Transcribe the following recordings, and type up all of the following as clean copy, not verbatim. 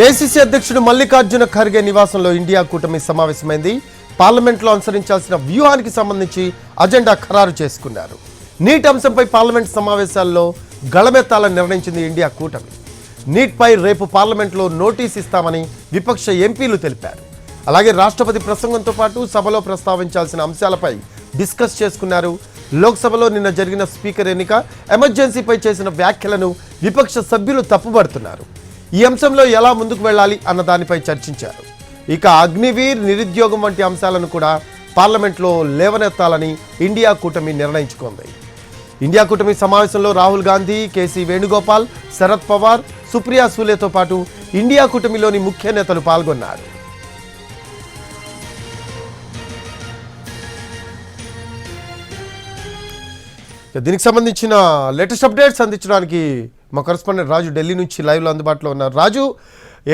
ACC అధ్యక్షుడు మల్లికార్జున ఖర్గే నివాసంలో India కూటమి సమావేశమైంది. పార్లమెంట్లో అనుసరించాల్సిన వ్యూహానికి సంబంధించి అజెండా ఖరారు చేసుకున్నారు. నీట్ అంశంపై పార్లమెంట్ సమావేశాల్లో గళమెత్తాలని నిర్ణయించింది ఇండియా కూటమి. నీట్పై రేపు పార్లమెంట్లో నోటీస్ ఇస్తామని విపక్ష ఎంపీలు తెలిపారు. అలాగే రాష్ట్రపతి ప్రసంగంతో పాటు సభలో ప్రస్తావించాల్సిన అంశాలపై డిస్కస్ చేసుకున్నారు. లోక్సభలో నిన్న జరిగిన స్పీకర్ ఎన్నిక, ఎమర్జెన్సీపై చేసిన వ్యాఖ్యలను విపక్ష సభ్యులు తప్పుపడుతున్నారు. ఈ అంశంలో ఎలా ముందుకు వెళ్ళాలి అన్న దానిపై చర్చించారు. ఇక అగ్నివీర్, నిరుద్యోగం వంటి అంశాలను కూడా పార్లమెంట్లో లేవనెత్తాలని ఇండియా కూటమి నిర్ణయించుకుంది. ఇండియా కూటమి సమావేశంలో రాహుల్ గాంధీ, కేసీ వేణుగోపాల్, శరద్ పవార్, సుప్రియా సూలేతో పాటు ఇండియా కూటమిలోని ముఖ్య నేతలు పాల్గొన్నారు. దీనికి సంబంధించిన లేటెస్ట్ అప్డేట్స్ అందించడానికి మా కరెస్పాండెంట్ రాజు ఢిల్లీ నుంచి లైవ్లో అందుబాటులో ఉన్నారు. రాజు,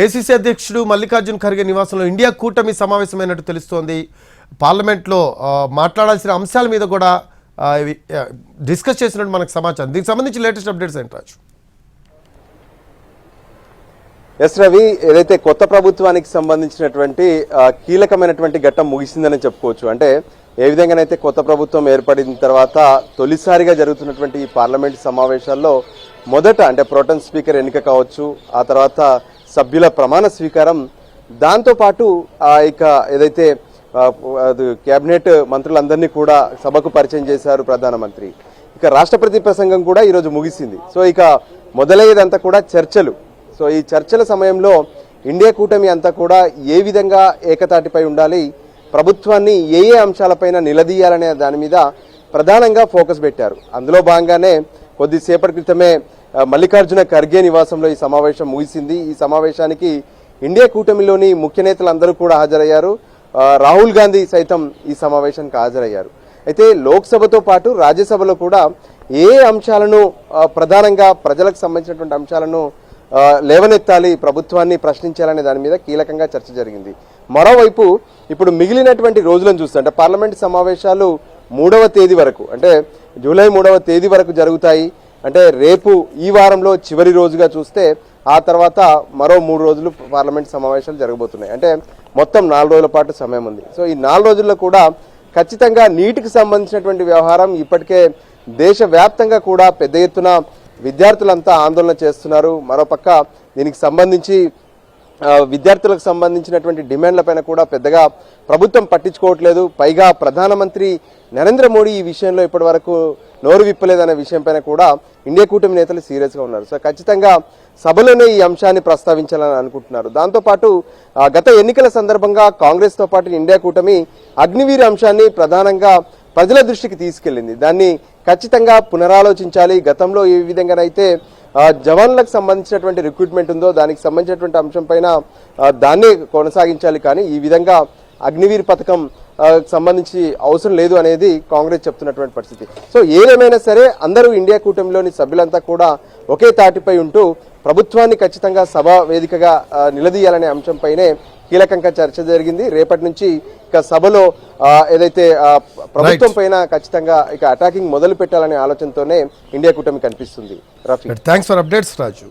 ఏసీసీ అధ్యక్షుడు మల్లికార్జున ఖర్గే నివాసంలో ఇండియా కూటమి సమావేశమైనట్టు తెలుస్తోంది. పార్లమెంట్లో మాట్లాడాల్సిన అంశాల మీద కూడా డిస్కస్ చేసినట్టు మనకు సమాచారం. దీనికి సంబంధించి లేటెస్ట్ అప్డేట్స్ ఏంటి రాజు? ఎస్ రవి, ఏదైతే కొత్త ప్రభుత్వానికి సంబంధించినటువంటి కీలకమైనటువంటి ఘట్టం ముగిసిందని చెప్పుకోవచ్చు. అంటే ఏ విధంగానైతే కొత్త ప్రభుత్వం ఏర్పడిన తర్వాత తొలిసారిగా జరుగుతున్నటువంటి ఈ పార్లమెంట్ సమావేశాల్లో మొదట అంటే ప్రోటెం స్పీకర్ ఎన్నిక కావచ్చు, ఆ తర్వాత సభ్యుల ప్రమాణ స్వీకారం, దాంతోపాటు ఇక ఏదైతే కేబినెట్ మంత్రులందరినీ కూడా సభకు పరిచయం చేశారు ప్రధానమంత్రి. ఇక రాష్ట్రపతి ప్రసంగం కూడా ఈరోజు ముగిసింది. సో ఇక మొదలయ్యేదంతా కూడా చర్చలు. సో ఈ చర్చల సమయంలో ఇండియా కూటమి అంతా కూడా ఏ విధంగా ఏకతాటిపై ఉండాలి, ప్రభుత్వాన్ని ఏ అంశాలపైన నిలదీయాలనే దాని మీద ప్రధానంగా ఫోకస్ పెట్టారు. అందులో భాగంగానే కొద్దిసేపటి క్రితమే మల్లికార్జున ఖర్గే నివాసంలో ఈ సమావేశం ముగిసింది. ఈ సమావేశానికి ఇండియా కూటమిలోని ముఖ్య నేతలందరూ కూడా హాజరయ్యారు. రాహుల్ గాంధీ సైతం ఈ సమావేశానికి హాజరయ్యారు. అయితే లోక్సభతో పాటు రాజ్యసభలో కూడా ఏ అంశాలను ప్రధానంగా ప్రజలకు సంబంధించినటువంటి అంశాలను లేవనెత్తాలి, ప్రభుత్వాన్ని ప్రశ్నించాలనే దాని మీద కీలకంగా చర్చ జరిగింది. మరోవైపు ఇప్పుడు మిగిలినటువంటి రోజులను చూస్తే అంటే పార్లమెంట్ సమావేశాలు 3వ తేదీ వరకు, అంటే జూలై 3వ తేదీ వరకు జరుగుతాయి. అంటే రేపు ఈ వారంలో చివరి రోజుగా చూస్తే ఆ తర్వాత మరో 3 రోజులు పార్లమెంట్ సమావేశాలు జరగబోతున్నాయి. అంటే మొత్తం 4 రోజుల పాటు సమయం ఉంది. సో ఈ 4 రోజుల్లో కూడా ఖచ్చితంగా నీటికి సంబంధించినటువంటి వ్యవహారం ఇప్పటికే దేశవ్యాప్తంగా కూడా పెద్ద ఎత్తున విద్యార్థులంతా ఆందోళన చేస్తున్నారు. మరోపక్క దీనికి సంబంధించి విద్యార్థులకు సంబంధించినటువంటి డిమాండ్లపైన కూడా పెద్దగా ప్రభుత్వం పట్టించుకోవట్లేదు. పైగా ప్రధానమంత్రి నరేంద్ర మోడీ ఈ విషయంలో ఇప్పటి వరకు నోరు విప్పలేదనే విషయంపైన కూడా ఇండియా కూటమి నేతలు సీరియస్గా ఉన్నారు. సో ఖచ్చితంగా సభలోనే ఈ అంశాన్ని ప్రస్తావించాలని అనుకుంటున్నారు. దాంతోపాటు గత ఎన్నికల సందర్భంగా కాంగ్రెస్తో పాటు ఇండియా కూటమి అగ్నివీర్ అంశాన్ని ప్రధానంగా ప్రజల దృష్టికి తీసుకెళ్లింది. దాన్ని ఖచ్చితంగా పునరాలోచించాలి. గతంలో ఏ విధంగానైతే జవాన్లకు సంబంధించినటువంటి రిక్రూట్మెంట్ ఉందో దానికి సంబంధించినటువంటి అంశం పైన దాన్ని కొనసాగించాలి. కానీ ఈ విధంగా అగ్నివీర్ పథకం సంబంధించి అవసరం లేదు అనేది కాంగ్రెస్ చెప్తున్నటువంటి పరిస్థితి. సో ఏదేమైనా సరే అందరూ ఇండియా కూటమిలోని సభ్యులంతా కూడా ఒకే తాటిపై ఉంటూ ప్రభుత్వాన్ని ఖచ్చితంగా సభ వేదికగా నిలదీయాలనే అంశంపైనే కీలకంగా చర్చ జరిగింది. రేపటి నుంచి ఇక సభలో ఏదైతే ప్రభుత్వం పైన ఖచ్చితంగా ఇక అటాకింగ్ మొదలు పెట్టాలనే ఆలోచనతోనే ఇండియా కూటమి కనిపిస్తుంది. Thanks for updates Raju.